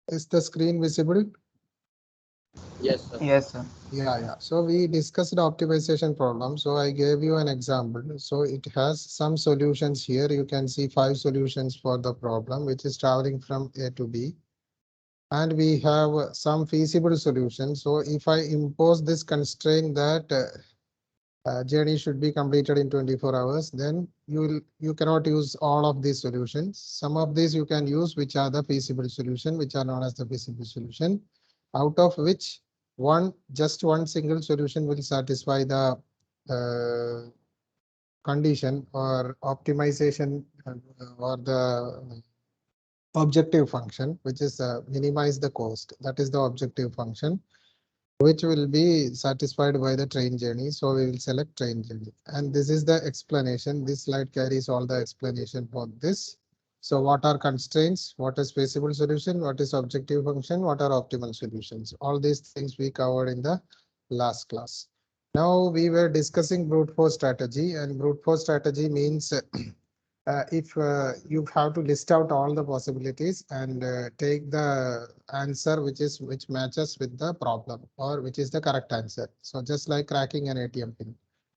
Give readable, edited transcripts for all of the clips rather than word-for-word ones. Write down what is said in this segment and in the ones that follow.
Is the screen visible? Yes, sir. Yes, sir. Yeah. So we discussed the optimization problem. So I gave you an example. So it has some solutions here. You can see 5 solutions for the problem, which is traveling from A to B. And we have some feasible solutions. So if I impose this constraint that journey should be completed in 24 hours, then you cannot use all of these solutions. Some of these you can use, which are the feasible solution, which are known as the feasible solution, out of which just one single solution will satisfy the uh, condition or optimization or the objective function, which is minimize the cost. That is the objective function, which will be satisfied by the train journey. So we will select train journey. And this is the explanation. This slide carries all the explanation for this. So what are constraints? What is feasible solution? What is objective function? What are optimal solutions? All these things we covered in the last class. Now we were discussing brute force strategy, and brute force strategy means if you have to list out all the possibilities and take the answer which matches with the problem or which is the correct answer. So just like cracking an ATM pin,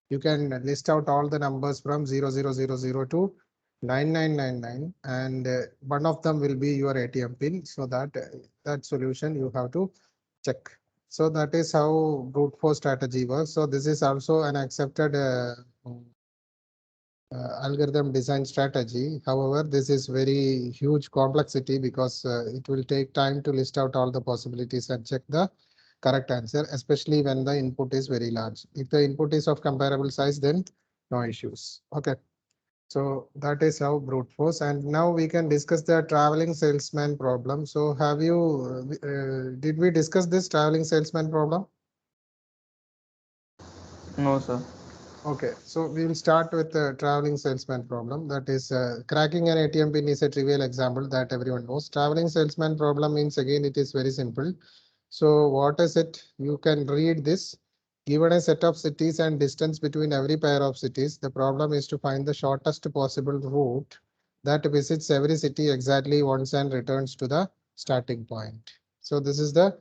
you can list out all the numbers from 00000 to 9999, and one of them will be your ATM pin. So that solution you have to check. So that is how brute force strategy works. So this is also an accepted algorithm design strategy. However, this is very huge complexity because it will take time to list out all the possibilities and check the correct answer, especially when the input is very large. If the input is of comparable size, then no issues. Okay. So that is how brute force. And now we can discuss the traveling salesman problem. So did we discuss this traveling salesman problem? No, sir. Okay, so we will start with the traveling salesman problem. That is, cracking an ATM pin is a trivial example that everyone knows. Traveling salesman problem means, again, it is very simple. So what is it? You can read this. Given a set of cities and distance between every pair of cities, the problem is to find the shortest possible route that visits every city exactly once and returns to the starting point. So this is the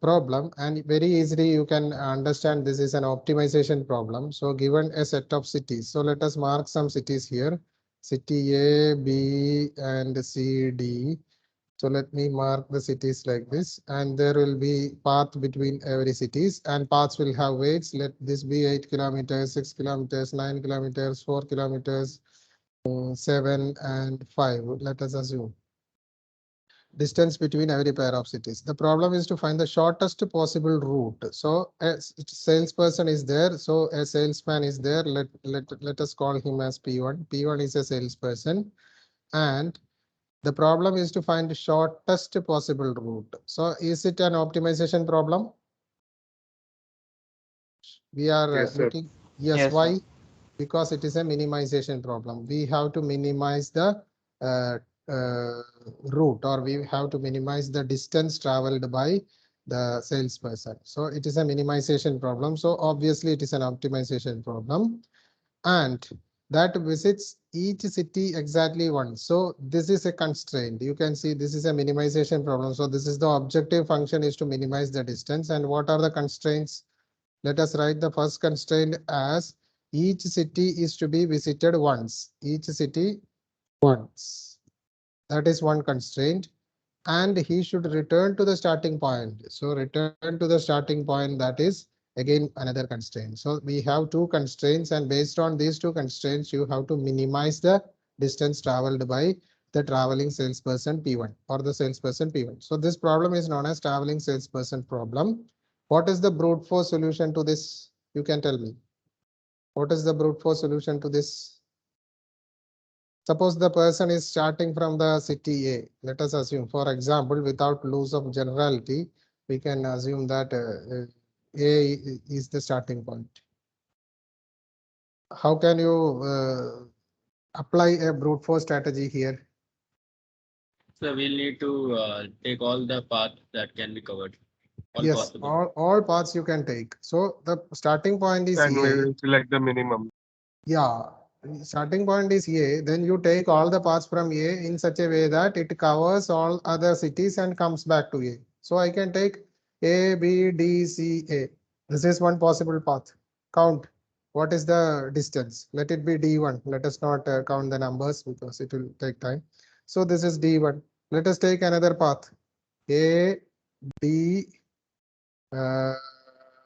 problem, and very easily you can understand this is an optimization problem. So given a set of cities, so let us mark some cities here: city A, B, and C, D. So let me mark the cities like this, and there will be path between every cities, and paths will have weights. Let this be 8 kilometers, 6 kilometers, 9 kilometers, 4 kilometers, 7 and 5. Let us assume distance between every pair of cities. The problem is to find the shortest possible route. So a salesperson is there. So a salesman is there. Let us call him as P1. P1 is a salesperson. And the problem is to find the shortest possible route. So is it an optimization problem? We are Yes, sir. looking. Yes, Yes, sir. why? Because it is a minimization problem. We have to minimize the uh, uh, route, or we have to minimize the distance traveled by the salesperson. So it is a minimization problem. So obviously it is an optimization problem, and that visits each city exactly once. So this is a constraint. You can see this is a minimization problem. So this is the objective function is to minimize the distance. And what are the constraints? Let us write the first constraint as each city is to be visited once. Each city once. That is one constraint. And he should return to the starting point. So return to the starting point, that is again another constraint. So we have two constraints, and based on these two constraints, you have to minimize the distance traveled by the traveling salesperson P1 or the salesperson P1. So this problem is known as traveling salesperson problem. What is the brute force solution to this? You can tell me. What is the brute force solution to this? Suppose the person is starting from the city A. Let us assume, for example, without loss of generality, we can assume that A is the starting point. How can you apply a brute force strategy here? So we'll need to take all the paths that can be covered, all Yes, possible. all paths you can take. So the starting point is And we A. will select the minimum. Yeah. starting point is A, then you take all the paths from A in such a way that it covers all other cities and comes back to A. So I can take A, B, D, C, A. This is one possible path. Count. What is the distance? Let it be D1. Let us not count the numbers because it will take time. So this is D1. Let us take another path. A, D, uh,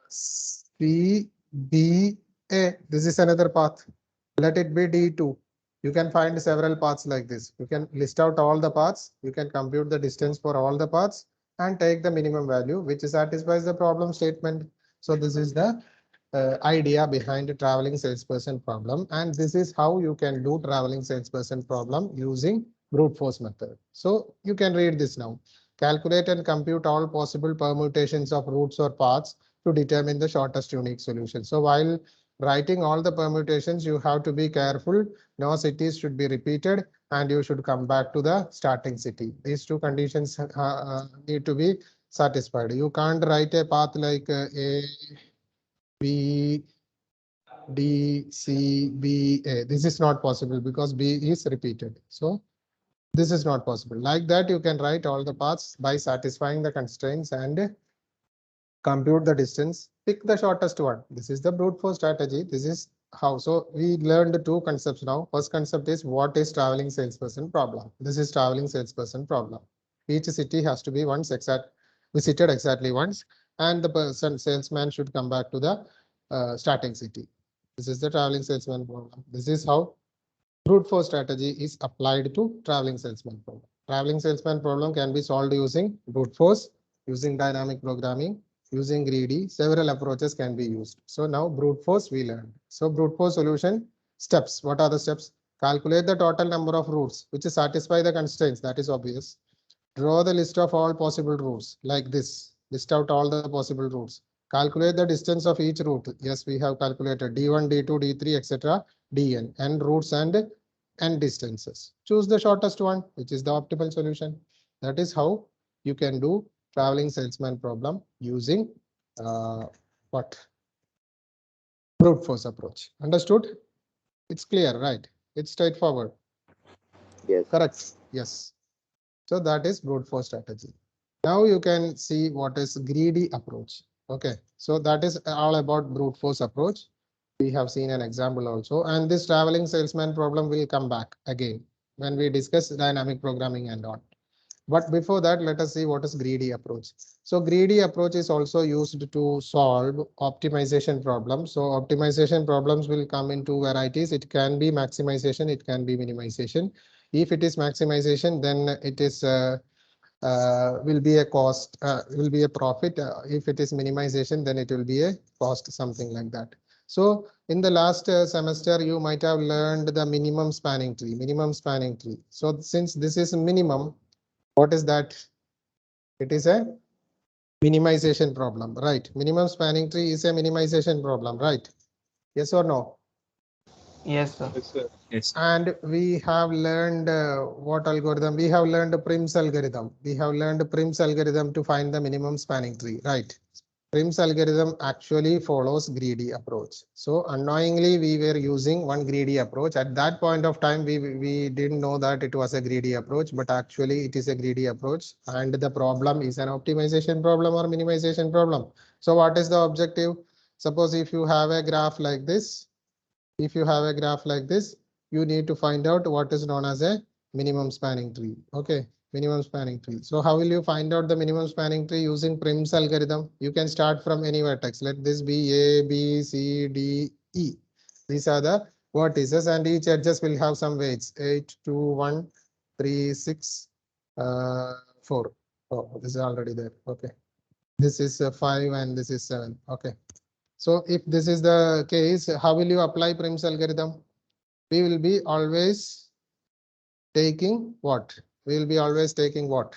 C, B, A. This is another path. Let it be D2. You can find several paths like this. You can list out all the paths. You can compute the distance for all the paths and take the minimum value, which satisfies the problem statement. So this is the idea behind the traveling salesperson problem. And this is how you can do traveling salesperson problem using brute force method. So you can read this now. Calculate and compute all possible permutations of routes or paths to determine the shortest unique solution. So while writing all the permutations, you have to be careful. No cities should be repeated and you should come back to the starting city. These two conditions need to be satisfied. You can't write a path like A, B, D, C, B, A. This is not possible because B is repeated. So this is not possible. Like that, you can write all the paths by satisfying the constraints and compute the distance, pick the shortest one. This is the brute force strategy. This is how. So we learned two concepts now. First concept is what is traveling salesperson problem. This is traveling salesperson problem. Each city has to be once visited exactly once, and the person salesman should come back to the starting city. This is the traveling salesman problem. This is how brute force strategy is applied to traveling salesman problem. Traveling salesman problem can be solved using brute force, using dynamic programming, using greedy. Several approaches can be used. So now brute force we learned. So brute force solution steps. What are the steps? Calculate the total number of routes which satisfy the constraints. That is obvious. Draw the list of all possible routes like this. List out all the possible routes. Calculate the distance of each route. Yes, we have calculated D1, D2, D3, etc. Dn and routes and distances. Choose the shortest one, which is the optimal solution. That is how you can do traveling salesman problem using what? Brute force approach. Understood? It's clear, right? It's straightforward. Yes. Correct. Yes. So that is brute force strategy. Now you can see what is greedy approach. Okay, so that is all about brute force approach. We have seen an example also, and this traveling salesman problem will come back again when we discuss dynamic programming and all. But before that, let us see what is greedy approach. So greedy approach is also used to solve optimization problems. So optimization problems will come in two varieties. It can be maximization, it can be minimization. If it is maximization, then it is will be a cost, will be a profit. If it is minimization, then it will be a cost, something like that. So in the last semester, you might have learned the minimum spanning tree, minimum spanning tree. So since this is minimum, what is that? It is a minimization problem, right? Minimum spanning tree is a minimization problem, right? Yes or no? Yes, sir. Yes, sir. Yes. And we have learned what algorithm? We have learned Prim's algorithm. We have learned Prim's algorithm to find the minimum spanning tree, right? Prim's algorithm actually follows greedy approach. So unknowingly, we were using one greedy approach. At that point of time, we didn't know that it was a greedy approach, but actually it is a greedy approach. And the problem is an optimization problem or minimization problem. So what is the objective? Suppose if you have a graph like this, you need to find out what is known as a minimum spanning tree. Okay, minimum spanning tree. So how will you find out the minimum spanning tree using Prim's algorithm? You can start from any vertex. Let this be A, B, C, D, E. These are the vertices and each edges will have some weights. 8, 2, 1, 3, 6, 4. Oh, this is already there. Okay. This is 5 and this is 7. Okay. So if this is the case, how will you apply Prim's algorithm? We will be always taking what? We will be always taking what?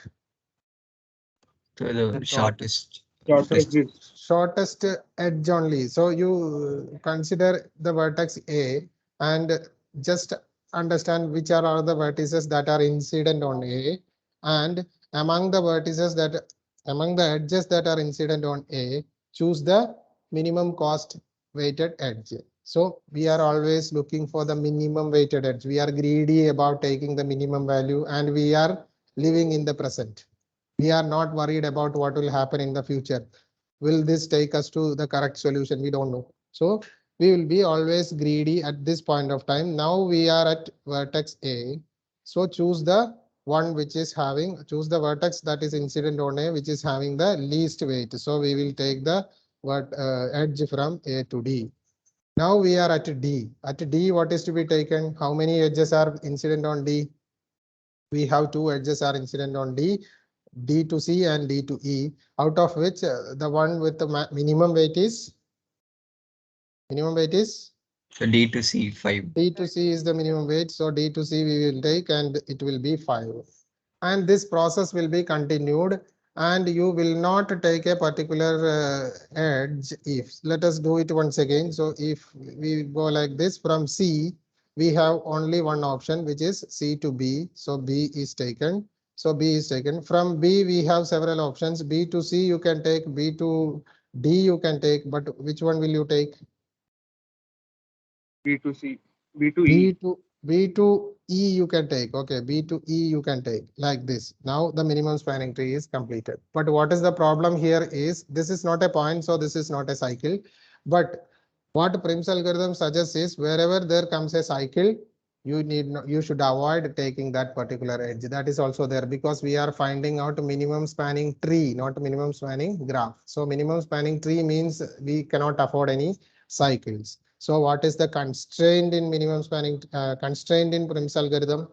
To the shortest. Shortest edge only. So you consider the vertex A and just understand which are all the vertices that are incident on A, and among the vertices that among the edges that are incident on A, choose the minimum cost weighted edge. So we are always looking for the minimum weighted edge. We are greedy about taking the minimum value and we are living in the present. We are not worried about what will happen in the future. Will this take us to the correct solution? We don't know. So we will be always greedy at this point of time. Now we are at vertex A. So choose the one which is having, choose the vertex that is incident on A, which is having the least weight. So we will take the edge from A to D. Now we are at D. At D, what is to be taken? How many edges are incident on D? We have two edges are incident on D, D to C and D to E, out of which the one with the minimum weight is So D to C 5. D to C is the minimum weight. So D to C we will take and it will be 5. And this process will be continued and you will not take a particular edge if. Let us do it once again. So if we go like this from C, we have only one option which is C to B. So B is taken. So B is taken. From B we have several options. B to C you can take, B to D you can take, but which one will you take? B to C, B to B E. to B to E you can take. Okay, B to E you can take like this. Now the minimum spanning tree is completed. But what is the problem here is this is not a point, so this is not a cycle. But what Prim's algorithm suggests is wherever there comes a cycle, you should avoid taking that particular edge. That is also there because we are finding out minimum spanning tree, not minimum spanning graph. So minimum spanning tree means we cannot afford any cycles. So what is the constraint in minimum spanning constraint in Prim's algorithm?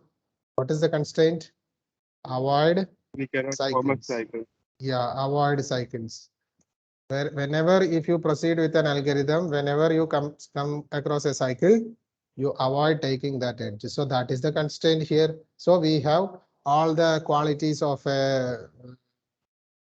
What is the constraint? Avoid We cannot form a cycles. cycle. Yeah, avoid cycles. Whenever if you proceed with an algorithm, whenever you come across a cycle, you avoid taking that edge. So that is the constraint here. So we have all the qualities of a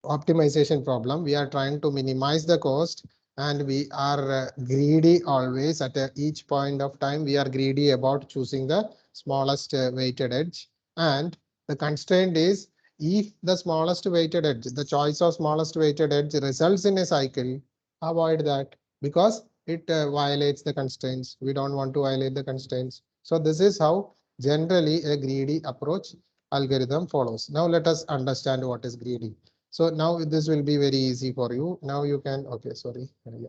optimization problem. We are trying to minimize the cost and we are greedy always at each point of time. We are greedy about choosing the smallest weighted edge. And the constraint is if the smallest weighted edge, the choice of smallest weighted edge results in a cycle, avoid that because it violates the constraints. We don't want to violate the constraints. So this is how generally a greedy approach algorithm follows. Now let us understand what is greedy. So now this will be very easy for you. Now you can, okay, sorry. Yeah.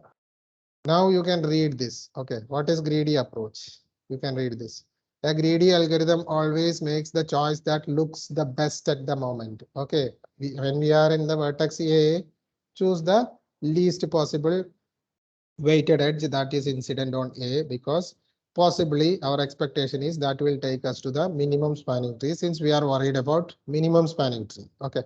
Now you can read this. Okay, what is greedy approach? You can read this. A greedy algorithm always makes the choice that looks the best at the moment. Okay, when we are in the vertex A, choose the least possible weighted edge that is incident on A because possibly our expectation is that will take us to the minimum spanning tree since we are worried about minimum spanning tree. Okay.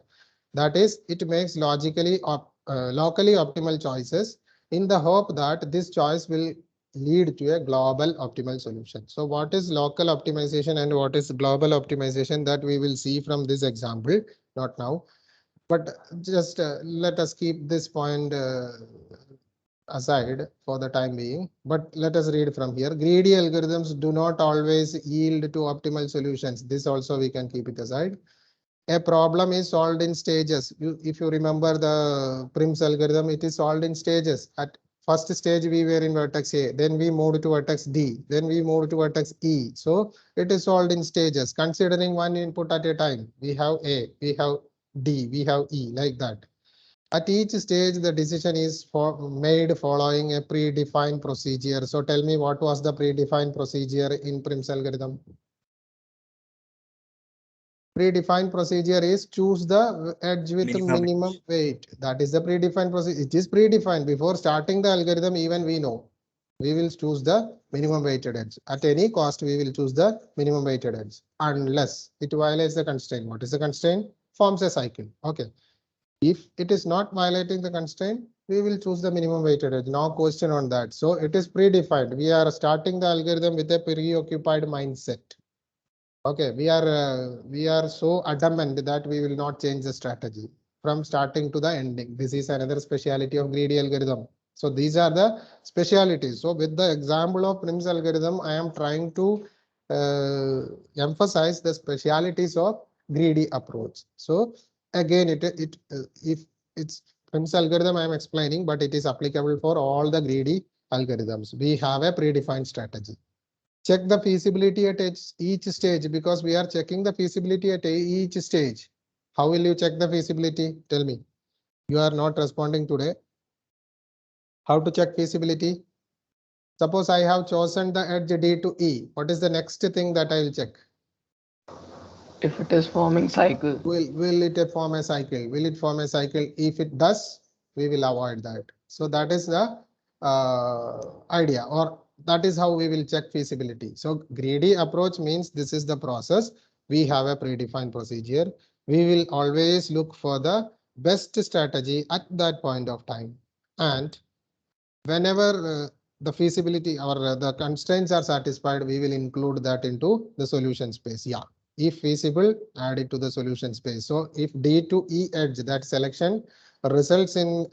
That is, it makes locally optimal choices in the hope that this choice will lead to a global optimal solution. So what is local optimization and what is global optimization that we will see from this example, not now, but just let us keep this point aside for the time being. But let us read from here. Greedy algorithms do not always yield to optimal solutions. This also we can keep it aside. A problem is solved in stages. If you remember the Prim's algorithm, it is solved in stages. At first stage, we were in vertex A, then we moved to vertex D, then we moved to vertex E. So it is solved in stages, considering one input at a time. We have A, we have D, we have E, like that. At each stage, the decision is made following a predefined procedure. So tell me what was the predefined procedure in Prim's algorithm? Predefined procedure is choose the edge with minimum weight. That is the predefined procedure. It is predefined before starting the algorithm. Even we know we will choose the minimum weighted edge at any cost. We will choose the minimum weighted edge unless it violates the constraint. What is the constraint? Forms a cycle. Okay. If it is not violating the constraint, we will choose the minimum weighted edge. No question on that. So it is predefined. We are starting the algorithm with a preoccupied mindset. Okay, we are so adamant that we will not change the strategy from starting to the ending. This is another speciality of greedy algorithm. So these are the specialities. So with the example of Prim's algorithm, I am trying to emphasize the specialities of greedy approach. So again, if it's Prim's algorithm I am explaining, but it is applicable for all the greedy algorithms. We have a predefined strategy. Check the feasibility at each stage because we are checking the feasibility at each stage. How will you check the feasibility? Tell me. You are not responding today. How to check feasibility? Suppose I have chosen the edge D to E. What is the next thing that I will check? If it is forming cycle. Will it form a cycle? Will it form a cycle? If it does, we will avoid that. So that is the idea, or that is how we will check feasibility. So greedy approach means this is the process. We have a predefined procedure. We will always look for the best strategy at that point of time. And whenever the feasibility or the constraints are satisfied, we will include that into the solution space. Yeah. If feasible, add it to the solution space. So if D to E edge, that selection results in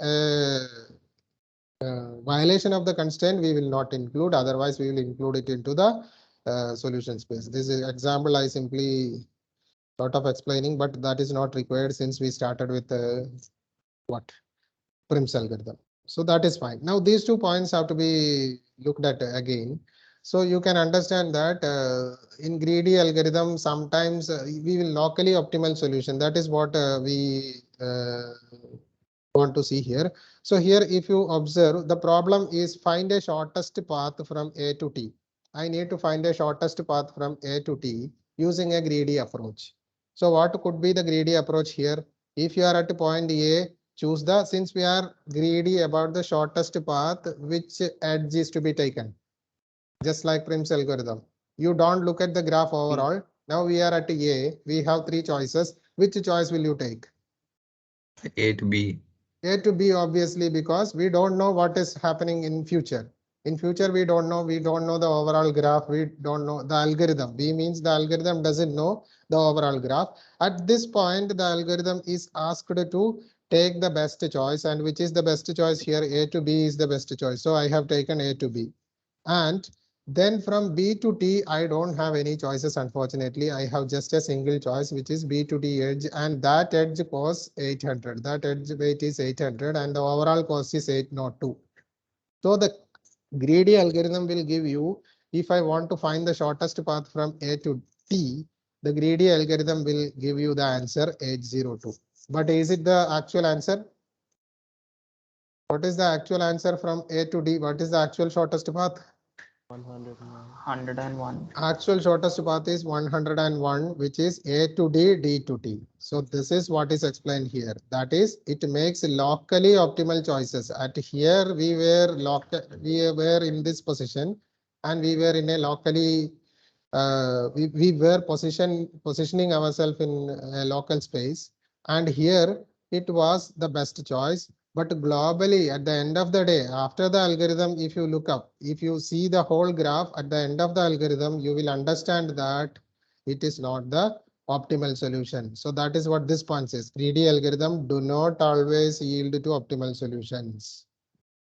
violation of the constraint, we will not include. Otherwise, we will include it into the solution space. This is example I simply thought of explaining, but that is not required since we started with what? Prim's algorithm. So that is fine. Now these 2 points have to be looked at again. So you can understand that in greedy algorithm, sometimes we will locally optimal solution. That is what we want to see here. So here, if you observe, the problem is find a shortest path from A to T. I need to find a shortest path from A to T using a greedy approach. So what could be the greedy approach here? If you are at point A, choose the, since we are greedy about the shortest path, which edge is to be taken. Just like Prim's algorithm. You don't look at the graph overall. Now we are at A. We have 3 choices. Which choice will you take? A to B. A to B, obviously, because we don't know what is happening in future. In future, we don't know the overall graph. We don't know the algorithm. B means the algorithm doesn't know the overall graph. At this point, the algorithm is asked to take the best choice. And which is the best choice here? A to B is the best choice. So I have taken A to B. And then from B to T, I don't have any choices, unfortunately. I have just a single choice, which is B to T edge, and that edge costs 800. That edge weight is 800, and the overall cost is 802. So the greedy algorithm will give you, if I want to find the shortest path from A to T, the greedy algorithm will give you the answer 802. But is it the actual answer? What is the actual answer from A to D? What is the actual shortest path? 101. Actual shortest path is 101, which is A to D, D to T. So this is what is explained here. That is, it makes locally optimal choices. At here we were in this position, and we were in a locally we were positioning ourselves in a local space, and here it was the best choice. But globally, at the end of the day, after the algorithm, if you look up, if you see the whole graph at the end of the algorithm, you will understand that it is not the optimal solution. So that is what this point says. Greedy algorithm do not always yield to optimal solutions.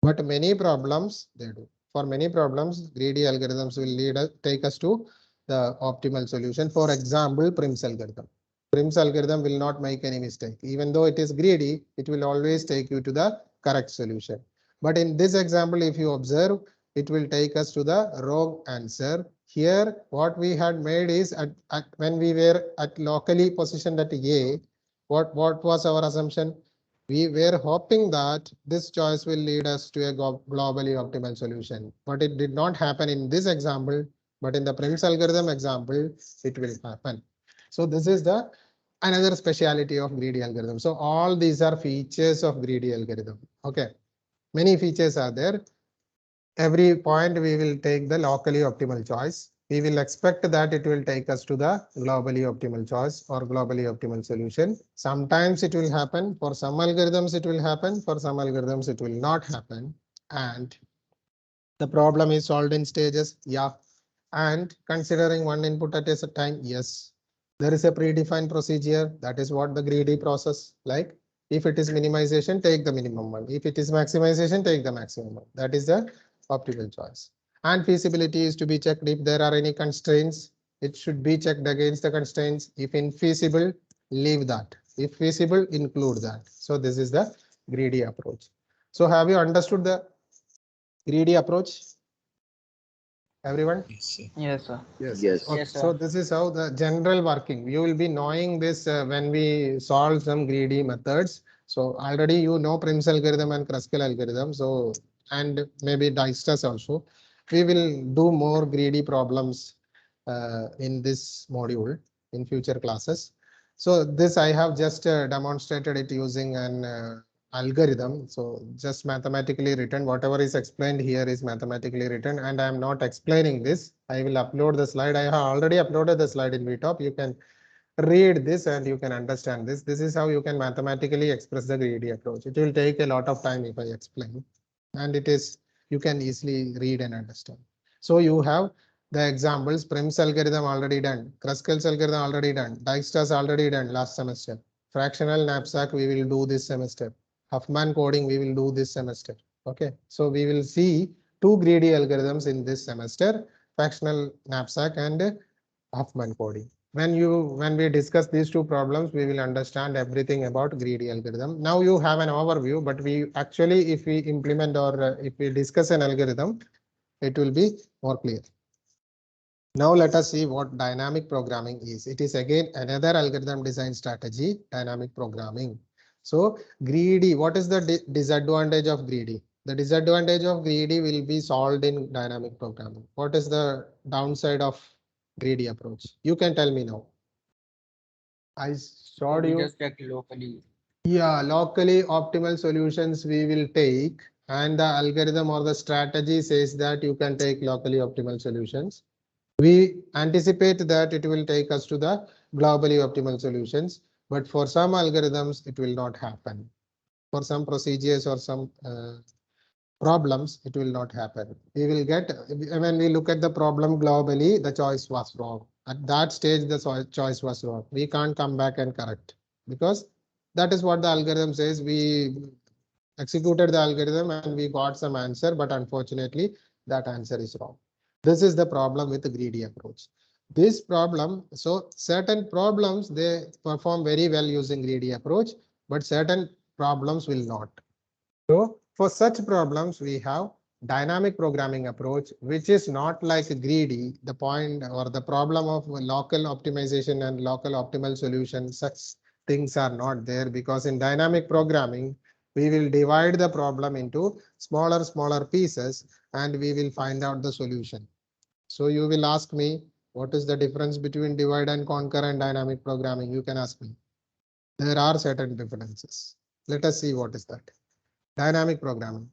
But many problems they do. For many problems, greedy algorithms will take us to the optimal solution. For example, Prim's algorithm. Prim's algorithm will not make any mistake. Even though it is greedy, it will always take you to the correct solution. But in this example, if you observe, it will take us to the wrong answer. Here, what we had made is when we were at locally positioned at A, what was our assumption? We were hoping that this choice will lead us to a globally optimal solution, but it did not happen in this example. But in the Prim's algorithm example, it will happen. So this is the another speciality of greedy algorithm. So all these are features of greedy algorithm. Okay, many features are there. Every point we will take the locally optimal choice. We will expect that it will take us to the globally optimal choice or globally optimal solution. Sometimes it will happen. For some algorithms, it will happen. For some algorithms, it will not happen. And the problem is solved in stages. Yeah. And considering one input at a time. Yes. There is a predefined procedure. That is what the greedy process like. If it is minimization, take the minimum one. If it is maximization, take the maximum one. That is the optimal choice. And feasibility is to be checked if there are any constraints. It should be checked against the constraints. If infeasible, leave that. If feasible, include that. So this is the greedy approach. So have you understood the greedy approach? Everyone? Yes, sir. Yes. Yes. Okay. Yes, sir. So this is how the general working. You will be knowing this when we solve some greedy methods. So already you know Prim's algorithm and Kruskal algorithm. So and maybe Dijkstra's also. We will do more greedy problems in this module in future classes. So this I have just demonstrated it using an algorithm. So just mathematically written, whatever is explained here is mathematically written, and I am not explaining this. I will upload the slide. I have already uploaded the slide in VTop. You can read this and you can understand this. This is how you can mathematically express the greedy approach. It will take a lot of time if I explain, and it is you can easily read and understand. So you have the examples. Prim's algorithm already done. Kruskal's algorithm already done. Dijkstra's already done last semester. Fractional knapsack we will do this semester. Huffman coding we will do this semester. Okay, so we will see two greedy algorithms in this semester: fractional knapsack and Huffman coding. When we discuss these two problems, we will understand everything about greedy algorithm. Now you have an overview, but we actually, if we implement or if we discuss an algorithm, it will be more clear. Now let us see what dynamic programming is. It is again another algorithm design strategy, dynamic programming. So greedy, what is the disadvantage of greedy? The disadvantage of greedy will be solved in dynamic programming. What is the downside of greedy approach? You can tell me now. I showed We you. just check locally. Yeah, locally optimal solutions we will take, and the algorithm or the strategy says that you can take locally optimal solutions. We anticipate that it will take us to the globally optimal solutions, but for some algorithms, it will not happen. For some procedures or some problems, it will not happen. We will get, when we look at the problem globally, the choice was wrong. At that stage, the choice was wrong. We can't come back and correct because that is what the algorithm says. We executed the algorithm and we got some answer, but unfortunately, that answer is wrong. This is the problem with the greedy approach. This problem, so certain problems, they perform very well using greedy approach, but certain problems will not. So for such problems, we have dynamic programming approach, which is not like greedy. The point or the problem of local optimization and local optimal solution, such things are not there, because in dynamic programming, we will divide the problem into smaller pieces and we will find out the solution. So you will ask me, what is the difference between divide and conquer and dynamic programming? You can ask me. There are certain differences. Let us see what is that. Dynamic programming.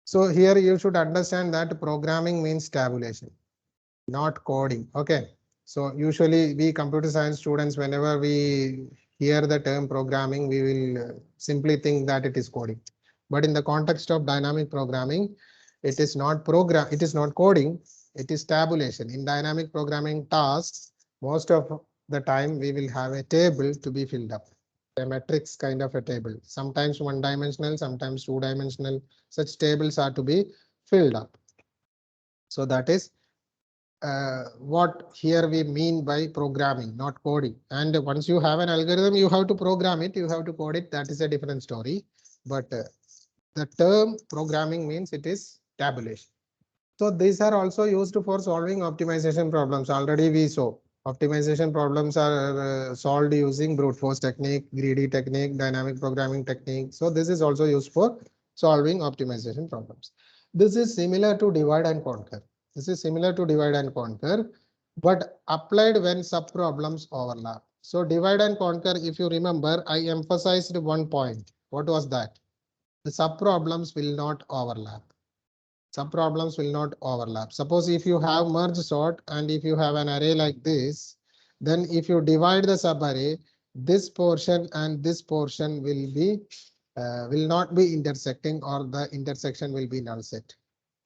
So here you should understand that programming means tabulation, not coding. Okay. So usually we computer science students, whenever we hear the term programming, we will simply think that it is coding. But in the context of dynamic programming, it is not coding, it is tabulation. In dynamic programming tasks, most of the time we will have a table to be filled up. A matrix kind of a table, sometimes one dimensional, sometimes two dimensional. Such tables are to be filled up. So that is what here we mean by programming, not coding. And once you have an algorithm, you have to program it, you have to code it. That is a different story. But the term programming means it is tabulation. So these are also used for solving optimization problems. Already we saw optimization problems are solved using brute force technique, greedy technique, dynamic programming technique. So this is also used for solving optimization problems. This is similar to divide and conquer. But applied when sub problems overlap. So divide and conquer, if you remember, I emphasized one point. What was that? The sub problems will not overlap. Subproblems will not overlap. Suppose if you have merge sort and if you have an array like this, then if you divide the subarray, this portion and this portion will not be intersecting, or the intersection will be null set.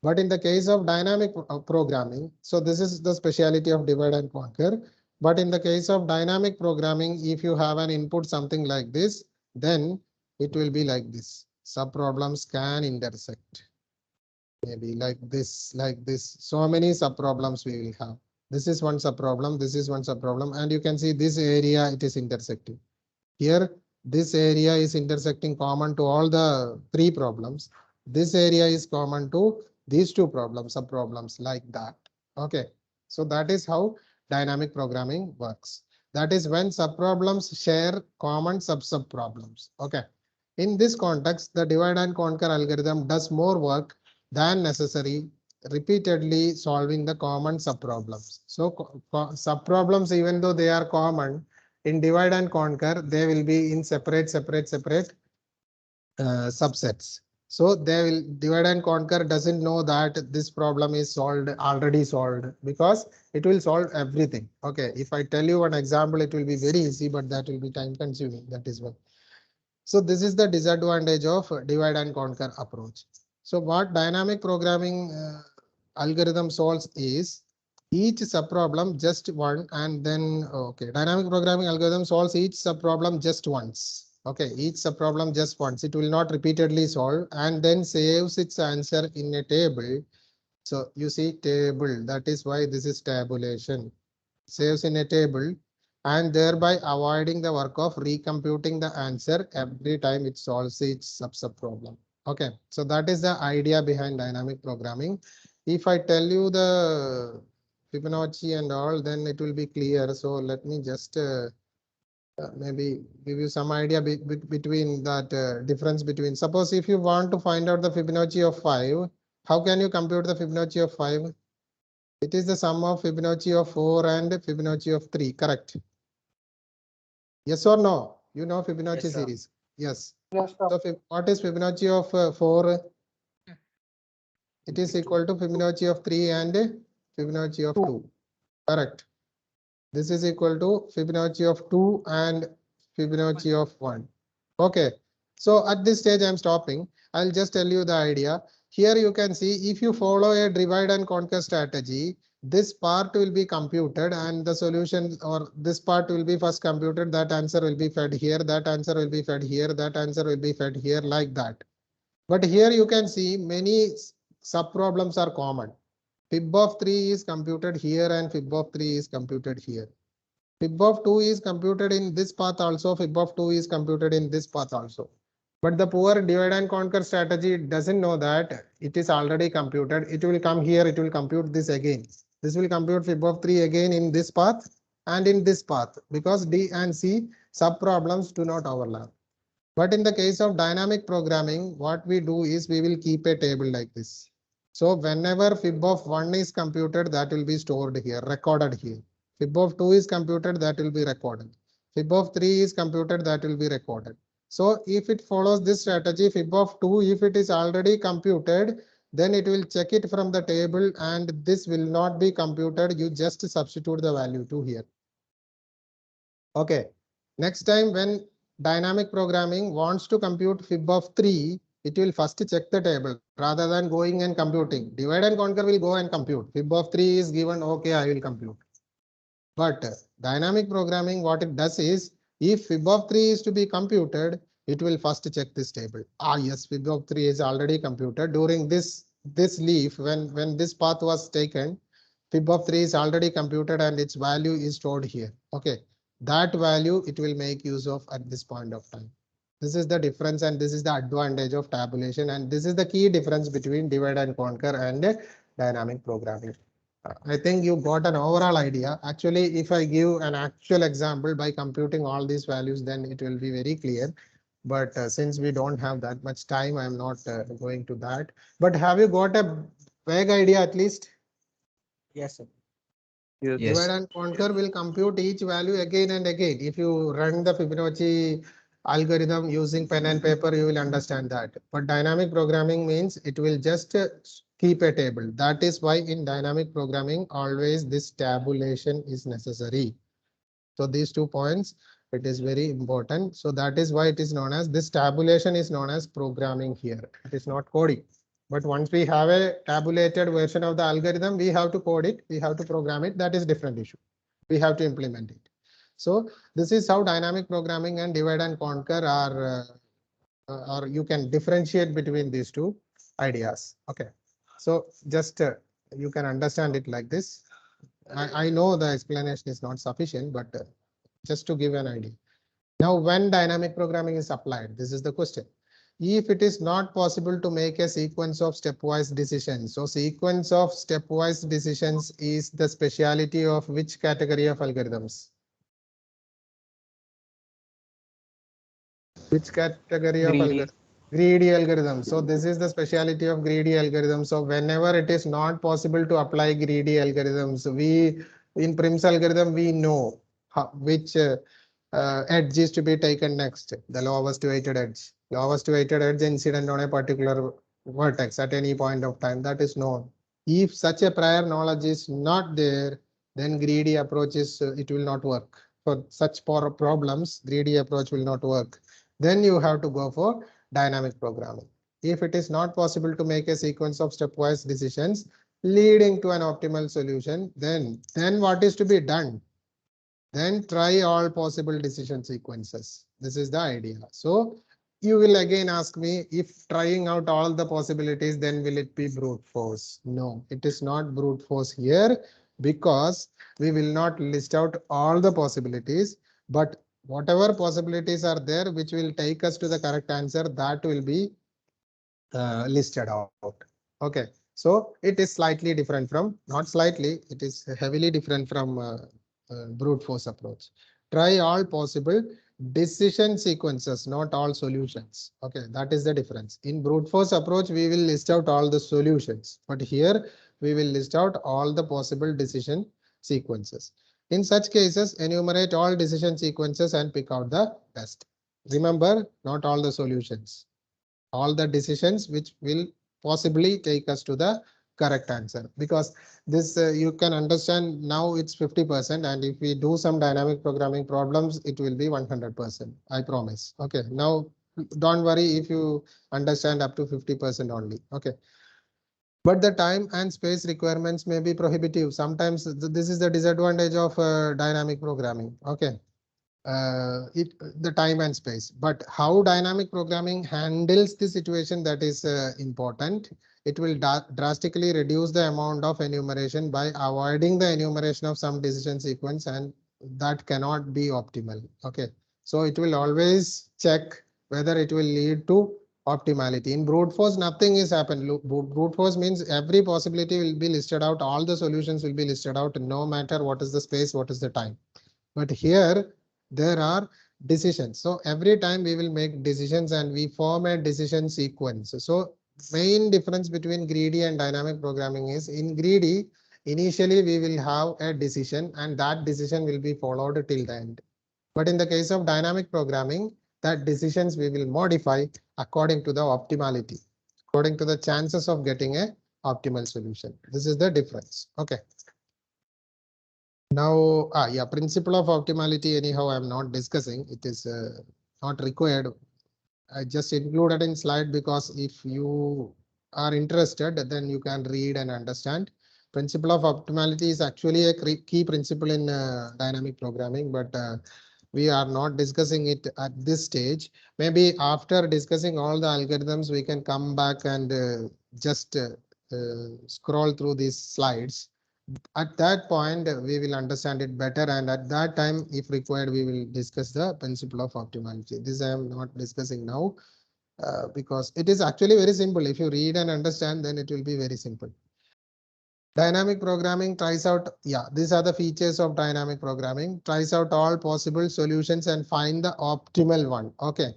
But in the case of dynamic programming, so this is the speciality of divide and conquer. But in the case of dynamic programming, if you have an input something like this, then it will be like this. Subproblems can intersect. Maybe like this, So many subproblems we will have. This is one subproblem, this is one subproblem, and you can see this area, it is intersecting. Here, this area is intersecting common to all the three problems. This area is common to these two problems, sub-problems like that. Okay, so that is how dynamic programming works. That is when sub-problems share common sub-problems. Okay. In this context, the divide and conquer algorithm does more work than necessary, repeatedly solving the common sub-problems. So sub-problems, even though they are common, in divide and conquer, they will be in separate subsets. So they will divide and conquer doesn't know that this problem is already solved, because it will solve everything. Okay, if I tell you an example, it will be very easy, but that will be time consuming. That is why. So this is the disadvantage of divide and conquer approach. So what dynamic programming algorithm solves is each subproblem just one, and then okay, dynamic programming algorithm solves each subproblem just once. Okay, each subproblem just once. It will not repeatedly solve, and then saves its answer in a table. So you see table, that is why this is tabulation. Saves in a table, and thereby avoiding the work of recomputing the answer every time it solves each sub problem. Okay, so that is the idea behind dynamic programming. If I tell you the Fibonacci and all, then it will be clear. So let me just maybe give you some idea between that difference between. Suppose if you want to find out the Fibonacci of 5, how can you compute the Fibonacci of 5? It is the sum of Fibonacci of 4 and Fibonacci of 3, correct? Yes or no? You know Fibonacci Yes, sir. series. Yes. Yes, sir. So what is Fibonacci of 4? It is equal to Fibonacci of 3 and Fibonacci of 2. Correct. This is equal to Fibonacci of 2 and Fibonacci of 1. Okay. So at this stage, I'm stopping. I'll just tell you the idea. Here you can see if you follow a divide and conquer strategy, this part will be computed and the solution, or this part will be first computed. That answer will be fed here. That answer will be fed here. That answer will be fed here, like that. But here you can see many sub problems are common. Fib of 3 is computed here and fib of 3 is computed here. Fib of 2 is computed in this path also. Fib of 2 is computed in this path also. But the poor divide and conquer strategy doesn't know that it is already computed. It will come here. It will compute this again. This will compute fib of 3 again in this path and in this path, because D and C sub problems do not overlap. But in the case of dynamic programming, what we do is we will keep a table like this. So whenever fib of 1 is computed, that will be stored here, recorded here. Fib of 2 is computed, that will be recorded. Fib of 3 is computed, that will be recorded. So if it follows this strategy, fib of 2, if it is already computed, then it will check it from the table and this will not be computed. You just substitute the value 2 here. Okay. Next time when dynamic programming wants to compute fib of 3, it will first check the table rather than going and computing. Divide and conquer will go and compute. Fib of 3 is given, okay, I will compute. But dynamic programming, what it does is, if fib of 3 is to be computed, it will first check this table. Ah, yes, fib of 3 is already computed. During this leaf, when this path was taken, fib of 3 is already computed and its value is stored here. Okay. That value it will make use of at this point of time. This is the difference and this is the advantage of tabulation, and this is the key difference between divide and conquer and dynamic programming. I think you got an overall idea. Actually, if I give an actual example by computing all these values, then it will be very clear. But since we don't have that much time, I'm not going to that. But have you got a vague idea at least? Yes, sir. Yes. Yes. Divide and conquer will compute each value again and again. If you run the Fibonacci algorithm using pen and paper, you will understand that. But dynamic programming means it will just keep a table. That is why in dynamic programming, always this tabulation is necessary. So these 2 points, it is very important. So that is why it is known as, this tabulation is known as programming here. It is not coding. But once we have a tabulated version of the algorithm, we have to code it, we have to program it. That is different issue. We have to implement it. So this is how dynamic programming and divide and conquer are, or you can differentiate between these two ideas. Okay. So just you can understand it like this. I know the explanation is not sufficient, but just to give an idea. Now, when dynamic programming is applied, this is the question. if it is not possible to make a sequence of stepwise decisions. So sequence of stepwise decisions is the speciality of which category of algorithms? Which category of Greedy. algorithm? Greedy algorithm. So this is the speciality of greedy algorithm. So whenever it is not possible to apply greedy algorithms, we in Prim's algorithm we know which edge is to be taken next. The lowest weighted edge. Lowest weighted edge incident on a particular vertex at any point of time. That is known. If such a prior knowledge is not there, then greedy approaches it will not work. For such problems, greedy approach will not work. Then you have to go for dynamic programming. If it is not possible to make a sequence of stepwise decisions leading to an optimal solution, then what is to be done? Then try all possible decision sequences. This is the idea. So you will again ask me, if trying out all the possibilities, then will it be brute force? No, it is not brute force here, because we will not list out all the possibilities, but whatever possibilities are there which will take us to the correct answer, that will be listed out. Okay, so it is slightly different from, not slightly, it is heavily different from brute force approach. Try all possible decision sequences, not all solutions. Okay, that is the difference. In brute force approach, we will list out all the solutions, but here we will list out all the possible decision sequences. In such cases, enumerate all decision sequences and pick out the best. Remember, not all the solutions, all the decisions which will possibly take us to the correct answer, because this you can understand now it's 50%, and if we do some dynamic programming problems it will be 100%, I promise. Okay, now don't worry if you understand up to 50% only. Okay, but the time and space requirements may be prohibitive. Sometimes this is the disadvantage of dynamic programming. Okay, the time and space, but how dynamic programming handles the situation, that is important. It will drastically reduce the amount of enumeration by avoiding the enumeration of some decision sequence, and that cannot be optimal. Okay, so it will always check whether it will lead to optimality. In brute force, nothing is happened. Brute force means every possibility will be listed out, all the solutions will be listed out, no matter what is the space, what is the time. But here there are decisions. So every time we will make decisions and we form a decision sequence. So main difference between greedy and dynamic programming is, in greedy, initially we will have a decision and that decision will be followed till the end. But in the case of dynamic programming, that decisions we will modify according to the optimality, according to the chances of getting a optimal solution. This is the difference. Okay. Now, yeah, principle of optimality, anyhow, I'm not discussing. It is not required. I just included in slide because if you are interested, then you can read and understand. Principle of optimality is actually a key principle in dynamic programming, but we are not discussing it at this stage. Maybe after discussing all the algorithms, we can come back and just scroll through these slides. At that point, we will understand it better, and at that time, if required, we will discuss the principle of optimality. This I am not discussing now because it is actually very simple. If you read and understand, then it will be very simple. Dynamic programming tries out, yeah, these are the features of dynamic programming. Tries out all possible solutions and find the optimal one. Okay,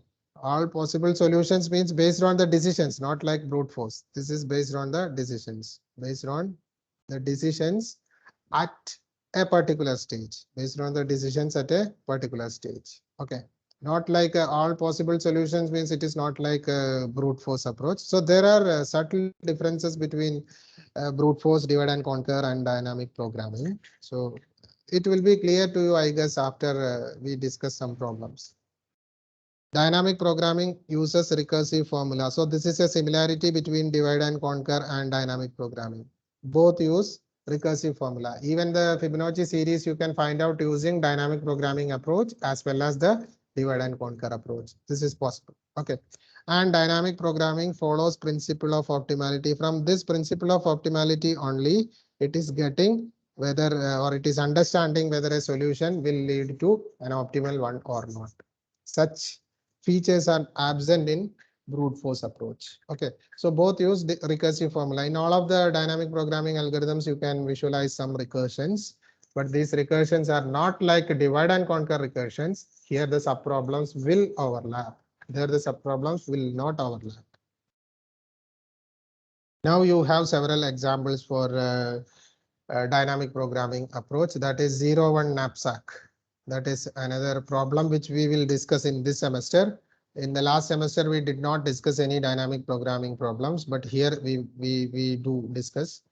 all possible solutions means based on the decisions, not like brute force. This is based on the decisions, based on the decisions at a particular stage, based on the decisions at a particular stage. Okay, not like all possible solutions means it is not like a brute force approach. So there are subtle differences between brute force, divide and conquer, and dynamic programming. So it will be clear to you, I guess, after we discuss some problems. Dynamic programming uses recursive formula. So this is a similarity between divide and conquer and dynamic programming. Both use recursive formula. Even the Fibonacci series you can find out using dynamic programming approach as well as the divide and conquer approach. This is possible. Okay. And dynamic programming follows principle of optimality. From this principle of optimality only, it is getting whether or it is understanding whether a solution will lead to an optimal one or not. Such features are absent in brute force approach. Okay, so both use the recursive formula. In all of the dynamic programming algorithms, you can visualize some recursions, but these recursions are not like divide and conquer recursions. Here the subproblems will overlap. There the subproblems will not overlap. Now you have several examples for dynamic programming approach, that is 0-1 knapsack. That is another problem which we will discuss in this semester. In the last semester, we did not discuss any dynamic programming problems, but here we do discuss.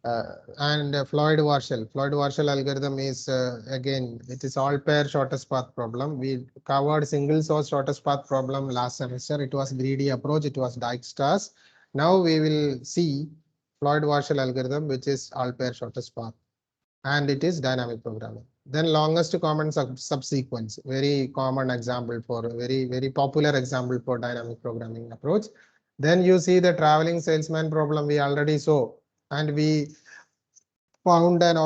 And Floyd-Warshall algorithm is again, it is all pair shortest path problem. We covered single source shortest path problem last semester. It was greedy approach. It was Dijkstra's. Now we will see Floyd-Warshall algorithm, which is all pair shortest path, and it is dynamic programming. Then longest common subsequence, very common example for very popular example for dynamic programming approach. Then you see the traveling salesman problem we already saw, and we found an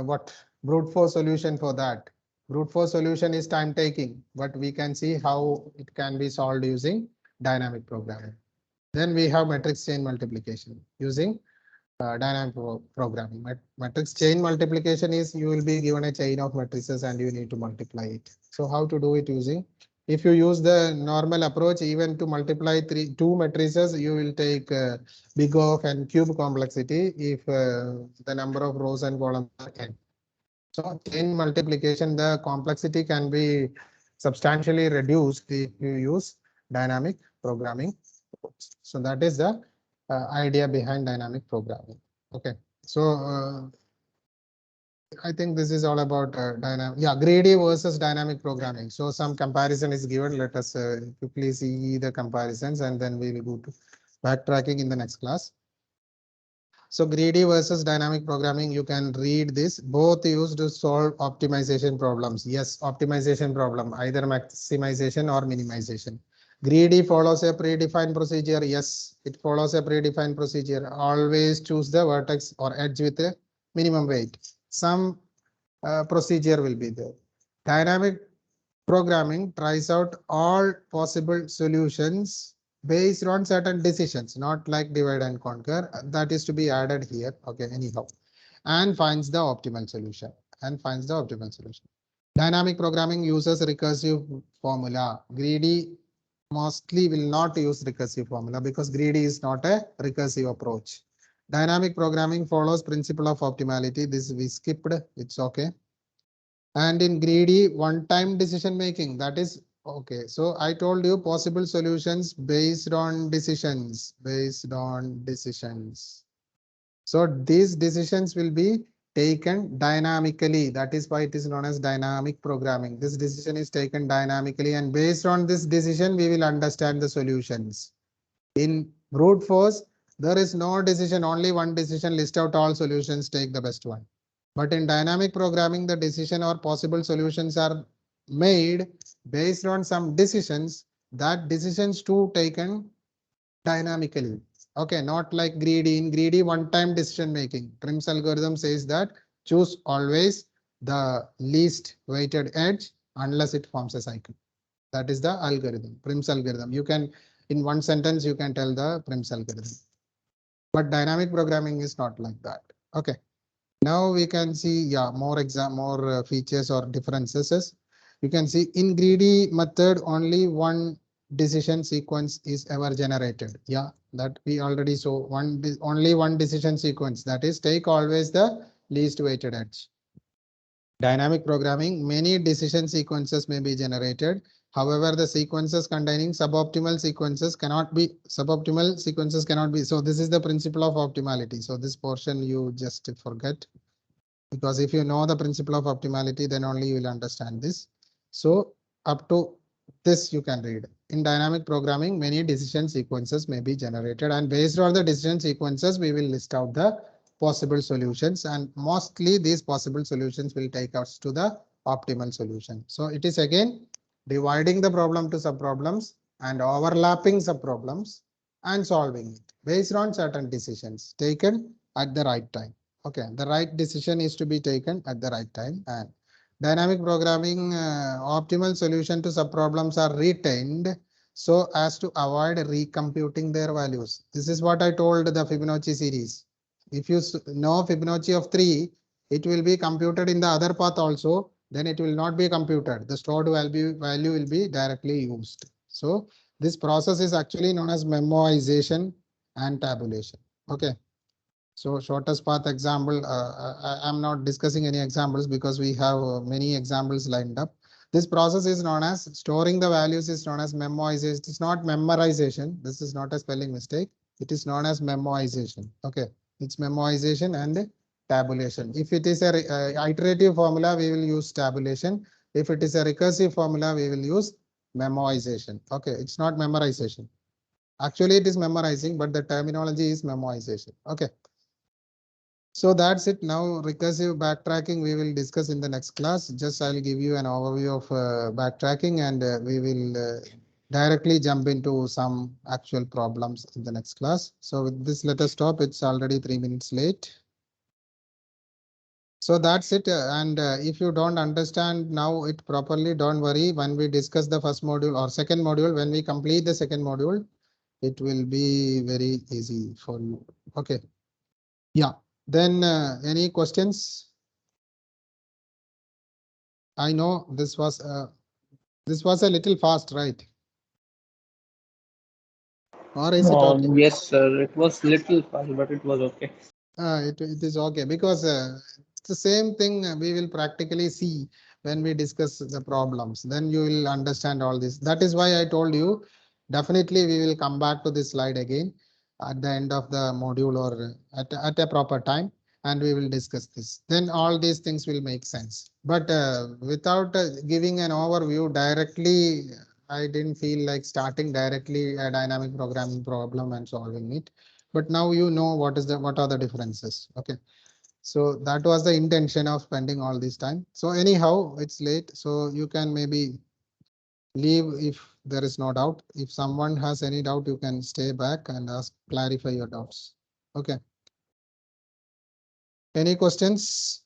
what brute force solution for that. Brute force solution is time taking, but we can see how it can be solved using dynamic programming. Then we have matrix chain multiplication using dynamic programming. Matrix chain multiplication is you will be given a chain of matrices and you need to multiply it. So how to do it using? If you use the normal approach, even to multiply two matrices, you will take big O and cube complexity if the number of rows and columns are n. So chain multiplication, the complexity can be substantially reduced if you use dynamic programming. So that is the idea behind dynamic programming. Okay, so I think this is all about dynamic. Yeah, greedy versus dynamic programming. So some comparison is given. Let us quickly see the comparisons, and then we will go to backtracking in the next class. So greedy versus dynamic programming, you can read this. Both used to solve optimization problems. Yes, optimization problem, either maximization or minimization. Greedy follows a predefined procedure. Yes, it follows a predefined procedure. Always choose the vertex or edge with a minimum weight. Some procedure will be there. Dynamic programming tries out all possible solutions based on certain decisions, not like divide and conquer. That is to be added here. Okay, anyhow, and finds the optimal solution. Dynamic programming uses recursive formula. Greedy mostly will not use recursive formula because greedy is not a recursive approach. Dynamic programming follows principle of optimality. This we skipped. It's okay. And in greedy, one-time decision making, that is okay. So I told you possible solutions based on decisions. So these decisions will be taken dynamically. That is why it is known as dynamic programming. This decision is taken dynamically, and based on this decision, we will understand the solutions. In brute force, there is no decision, only one decision, list out all solutions, take the best one. But in dynamic programming, the decision or possible solutions are made based on some decisions, that decisions too taken dynamically. Okay, not like greedy. In greedy, one-time decision making. Prim's algorithm says that choose always the least weighted edge unless it forms a cycle. That is the algorithm, Prim's algorithm. You can, in one sentence, you can tell the Prim's algorithm. But dynamic programming is not like that. Okay. Now we can see, yeah, more features or differences. You can see in greedy method, only one decision sequence is ever generated. Yeah, that we already saw. Only one decision sequence, that is take always the least weighted edge. Dynamic programming, many decision sequences may be generated. However, the sequences containing suboptimal sequences cannot be. So this is the principle of optimality. So this portion you just forget, because if you know the principle of optimality, then only you will understand this. So up to this you can read. In dynamic programming, many decision sequences may be generated, and based on the decision sequences, we will list out the possible solutions, and mostly these possible solutions will take us to the optimal solution. So it is again dividing the problem to subproblems and overlapping subproblems and solving it based on certain decisions taken at the right time. Okay, the right decision is to be taken at the right time. And dynamic programming, optimal solution to subproblems are retained so as to avoid recomputing their values. This is what I told the Fibonacci series. If you know Fibonacci of 3, it will be computed in the other path also, then it will not be computed. The stored value will be directly used. So this process is actually known as memoization and tabulation. Okay. So shortest path example, I'm not discussing any examples because we have many examples lined up. This process is known as storing the values is known as memoization. It is not memorization. This is not a spelling mistake. It is known as memoization. Okay. It's memoization and tabulation. If it is a iterative formula, we will use tabulation. If it is a recursive formula, we will use memoization. Okay. It's not memorization. Actually, it is memorizing, but the terminology is memoization. Okay. So that's it. Now recursive backtracking we will discuss in the next class. Just I'll give you an overview of backtracking, and we will directly jump into some actual problems in the next class. So with this, let us stop. It's already 3 minutes late. So that's it. And if you don't understand now it properly, don't worry. When we discuss the first module or second module, when we complete the second module, it will be very easy for you. Okay. Yeah. Then any questions? I know this was a little fast, right? Or is it okay? Yes, sir. It was little fast, but it was okay. It is okay because it's the same thing we will practically see when we discuss the problems. Then you will understand all this. That is why I told you, definitely we will come back to this slide again at the end of the module or at a proper time, and we will discuss this. Then all these things will make sense. But without giving an overview directly, I didn't feel like starting directly a dynamic programming problem and solving it. But now you know what are the differences. Okay. So that was the intention of spending all this time. So anyhow, it's late. So you can maybe leave if there is no doubt. If someone has any doubt, you can stay back and clarify your doubts. Okay. Any questions?